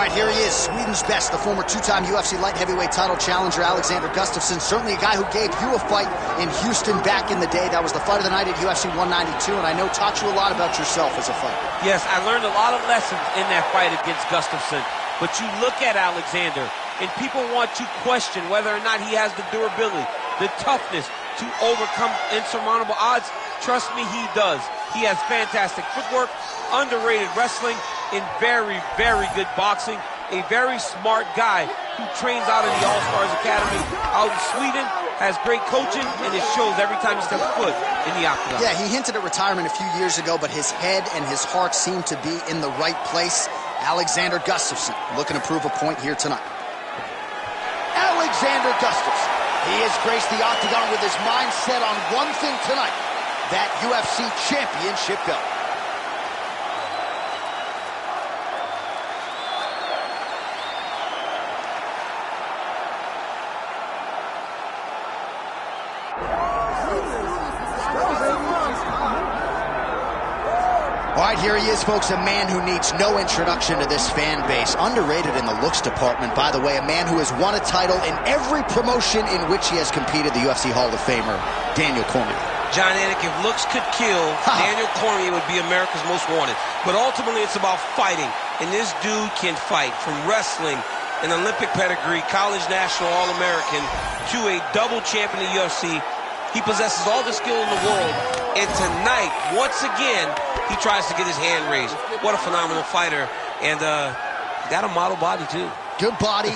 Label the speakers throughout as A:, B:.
A: right, here he is, Sweden's best, the former two-time UFC light heavyweight title challenger, Alexander Gusafsson. Certainly a guy who gave you a fight in Houston back in the day. That was the fight of the night at UFC 192, and I know taught you a lot about yourself as a fighter.
B: Yes, I learned a lot of lessons in that fight against Gusafsson. But you look at Alexander, and people want to question whether or not he has the durability, the toughness to overcome insurmountable odds. Trust me, he does. He has fantastic footwork, underrated wrestling, and very, very good boxing. A very smart guy who trains out in the All-Stars Academy out in Sweden, has great coaching, and it shows every time he steps foot in the octagon.
A: Yeah, he hinted at retirement a few years ago, but his head and his heart seem to be in the right place. Alexander Gusafsson looking to prove a point here tonight. Alexander Gusafsson. He has graced the octagon with his mind set on one thing tonight, that UFC championship belt. All right, here he is, folks, a man who needs no introduction to this fan base. Underrated in the looks department, by the way, a man who has won a title in every promotion in which he has competed, the UFC Hall of Famer, Daniel Cormier.
B: John Anik, if looks could kill, Daniel Cormier would be America's most wanted. But ultimately, it's about fighting, and this dude can fight from wrestling, an Olympic pedigree, college national All-American, to a double champion in the UFC. He possesses all the skill in the world, and tonight, once again, he tries to get his hand raised. What a phenomenal fighter, and got a model body, too.
A: Good body,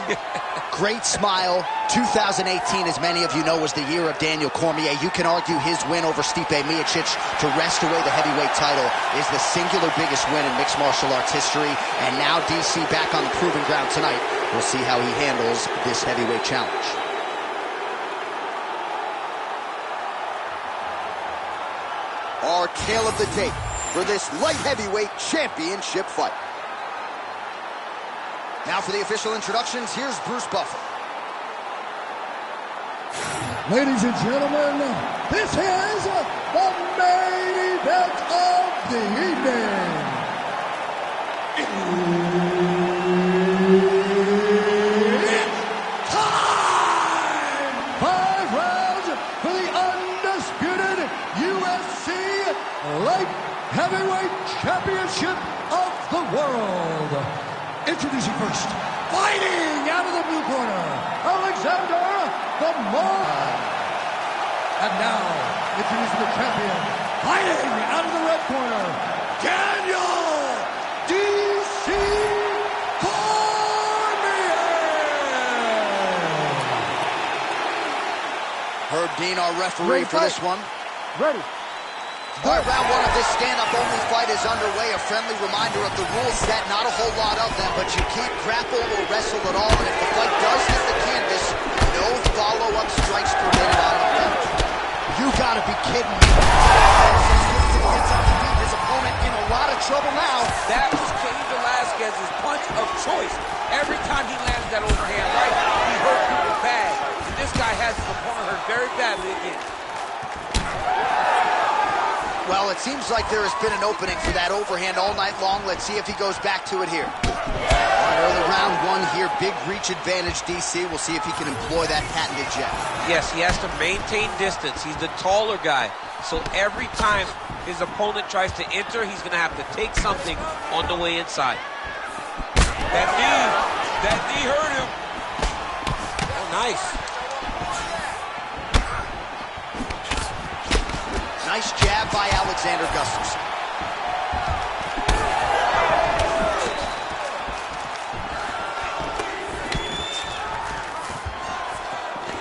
A: great smile. 2018, as many of you know, was the year of Daniel Cormier. You can argue his win over Stipe Miocic to wrest away the heavyweight title is the singular biggest win in mixed martial arts history, and now DC back on the proving ground tonight. We'll see how he handles this heavyweight challenge. Our tale of the tape for this light heavyweight championship fight. Now for the official introductions, here's Bruce Buffer.
C: Ladies and gentlemen, this is the main event of the evening. It's time! 5 rounds for the undisputed UFC Light Heavyweight Championship of the world. Introducing first, fighting out of the blue corner, Alexander the Moron. And now, introducing the champion, fighting out of the red corner, Daniel DC Cormier.
A: Herb Dean, our referee for this one.
C: Ready.
A: All right, round one of this stand-up-only fight is underway. A friendly reminder of the rules set. Not a whole lot of them, but you can't grapple or wrestle at all. And if the fight does hit the canvas, no follow-up strikes permitted on the bench. You gotta be kidding me. Gets up to beat his opponent in a lot of trouble now.
B: That was Cain Velasquez's punch of choice. Every time he lands that overhand right, he hurt people bad. And this guy has his opponent hurt very badly again.
A: Well, it seems like there has been an opening for that overhand all night long. Let's see if he goes back to it here. Early round one here, big reach advantage, DC. We'll see if he can employ that patented jab.
B: Yes, he has to maintain distance. He's the taller guy. So every time his opponent tries to enter, he's going to have to take something on the way inside. That knee hurt him. Oh, nice.
A: Nice jab by Alexander Gusafsson.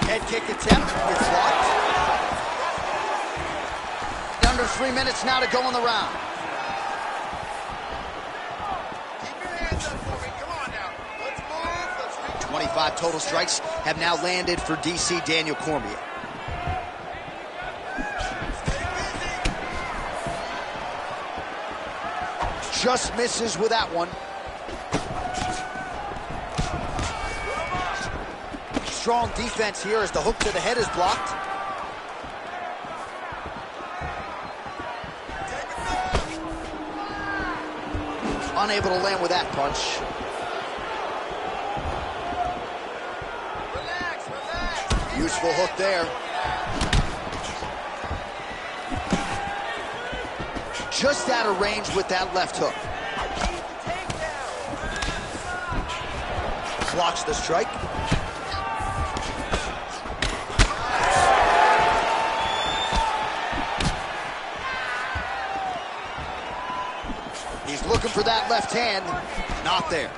A: Head kick attempt, it's blocked. Under 3 minutes now to go in the round.
D: Keep your hands up for me, come on now. Let's move, let's
A: 25 total strikes have now landed for DC Daniel Cormier. Just misses with that one. Strong defense here as the hook to the head is blocked. Unable to land with that punch. Useful hook there. Just out of range with that left hook. Blocks the strike. He's looking for that left hand. Not there.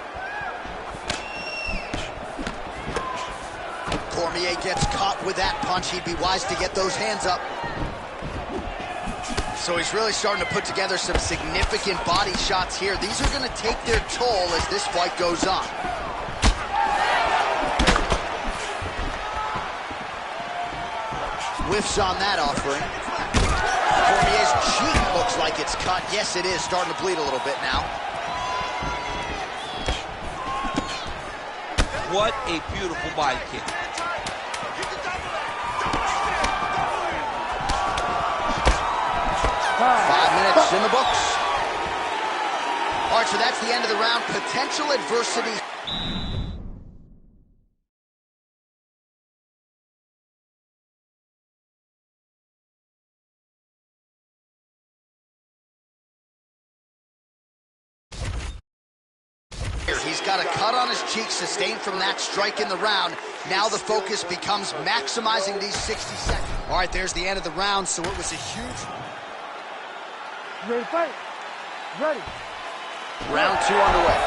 A: Cormier gets caught with that punch. He'd be wise to get those hands up. So he's really starting to put together some significant body shots here. These are going to take their toll as this fight goes on. Whiffs on that offering. Cormier's cheek looks like it's cut. Yes, it is. Starting to bleed a little bit now.
B: What a beautiful body kick.
A: 5 minutes in the books. All right, so that's the end of the round. Potential adversity. He's got a cut on his cheek sustained from that strike in the round. Now the focus becomes maximizing these 60 seconds. All right, there's the end of the round, so it was a huge...
E: Ready to fight? Ready.
A: Round 2 underway.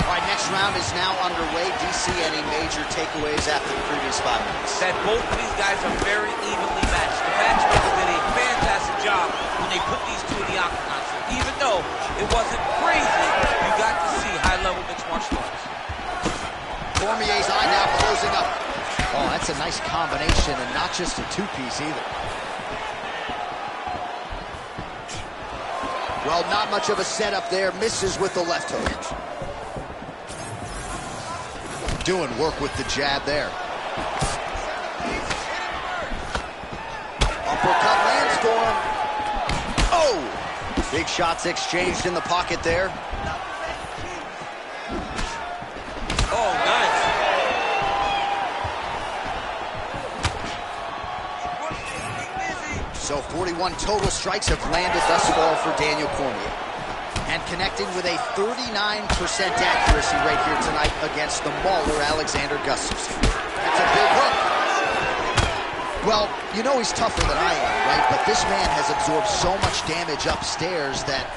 A: All right, next round is now underway. Do you see any major takeaways after the previous 5 minutes?
B: That both of these guys are very evenly matched. The matchmakers did a fantastic job when they put these two in the octagon. So even though it wasn't crazy, you got to see high-level mixed martial arts.
A: Cormier's eye now closing up. Oh, that's a nice combination, and not just a two-piece either. Well, not much of a setup there. Misses with the left hook. Doing work with the jab there. Uppercut lands for him. Oh! Big shots exchanged in the pocket there.
B: Oh, nice.
A: So 41 total strikes have landed thus far for Daniel Cormier. And connecting with a 39% accuracy rate here tonight against the mauler Alexander Gusafsson. That's a big hook. Well, you know he's tougher than I am, right? But this man has absorbed so much damage upstairs that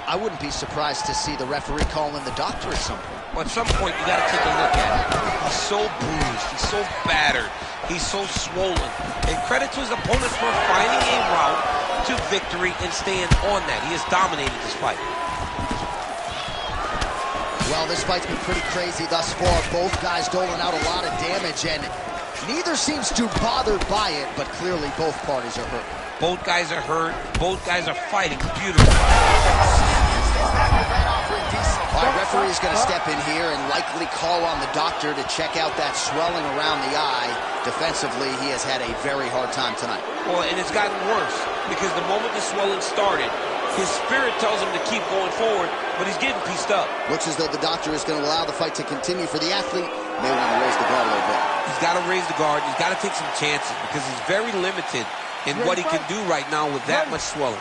A: I wouldn't be surprised to see the referee call in the doctor at some point.
B: Well, at some point, you got to take a look at it. He's so bruised. He's so battered. He's so swollen. And credit to his opponents for finding a route to victory and staying on that. He has dominated this fight.
A: Well, this fight's been pretty crazy thus far. Both guys doling out a lot of damage, and neither seems too bothered by it, but clearly both parties are hurt.
B: Both guys are hurt. Both guys are fighting beautifully.
A: All right, referee is going to step in here and likely call on the doctor to check out that swelling around the eye. Defensively, he has had a very hard time tonight.
B: Well, and it's gotten worse because the moment the swelling started, his spirit tells him to keep going forward, but he's getting pieced up.
A: Looks as though the doctor is going to allow the fight to continue for the athlete. May want to raise the guard a little bit.
B: He's got to raise the guard. He's got to take some chances because he's very limited in what he can do right now with that much swelling.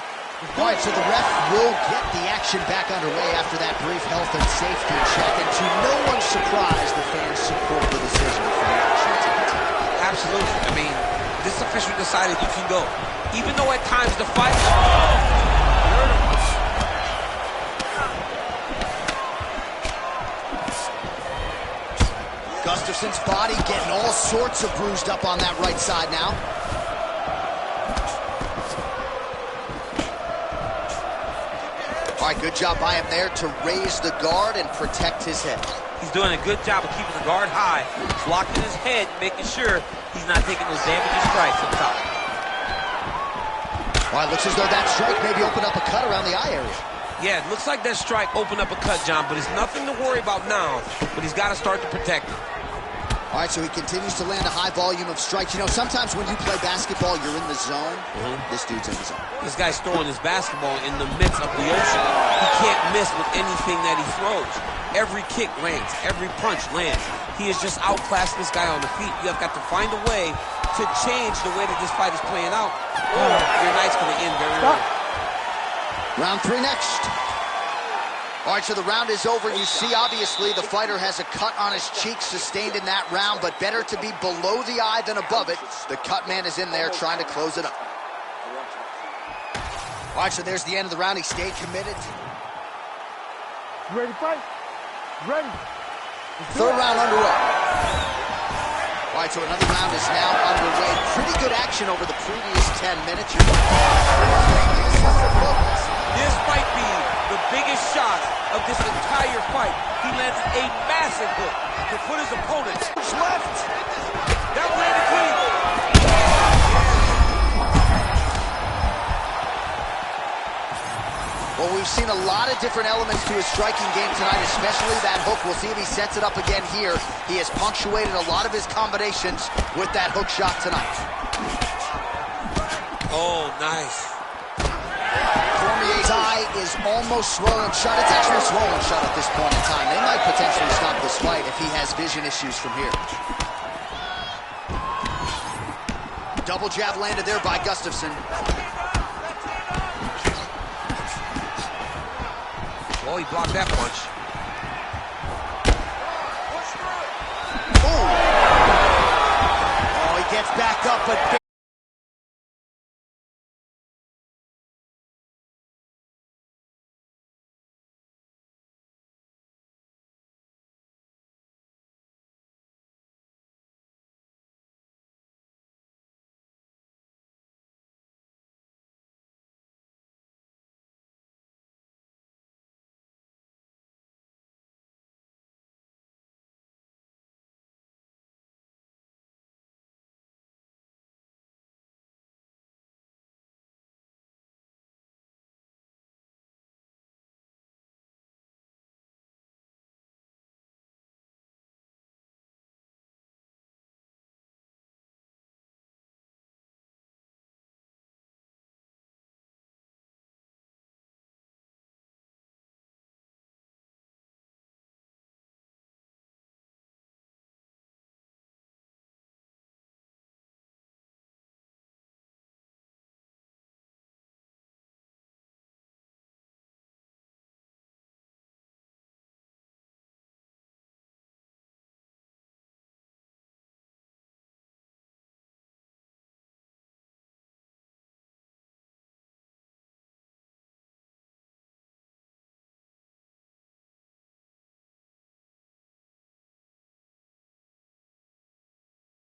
A: All right, so the ref will get the action back underway after that brief health and safety check. And to no one's surprise, the fans support the decision for the action to continue.
B: Absolutely. I mean, this official decided you can go. Even though at times the fight...
A: Gustafsson's body getting all sorts of bruised up on that right side now. All right, good job by him there to raise the guard and protect his head.
B: He's doing a good job of keeping the guard high, blocking his head, making sure he's not taking those damaging strikes up top.
A: All right, looks as though that strike maybe opened up a cut around the eye area.
B: Yeah, it looks like that strike opened up a cut, John, but it's nothing to worry about now, but he's got to start to protect it.
A: All right, so he continues to land a high volume of strikes. You know, sometimes when you play basketball, you're in the zone. This dude's in the zone.
B: This guy's throwing his basketball in the midst of the ocean. He can't miss with anything that he throws. every kick lands, every punch lands. He has just outclassed this guy on the feet. You have got to find a way to change the way that this fight is playing out, or your night's going to end very early.
A: Round 3 next. All right, so the round is over. You see, obviously, the fighter has a cut on his cheek sustained in that round, but better to be below the eye than above it. The cut man is in there trying to close it up. All right, so there's the end of the round. He stayed committed.
E: You ready to fight? Ready.
A: Third round underway. All right, so another round is now underway. Pretty good action over the previous 10 minutes.
B: This might be the biggest shot of this entire fight. He lands a massive hook to put his opponent left. That landed clean.
A: Well, we've seen a lot of different elements to his striking game tonight, especially that hook. We'll see if he sets it up again here. He has punctuated a lot of his combinations with that hook shot tonight.
B: Oh, nice.
A: Cormier's eye is almost swollen shut. It's actually swollen shut at this point in time. They might potentially stop this fight if he has vision issues from here. Double jab landed there by Gusafsson.
B: Well, he blocked that punch.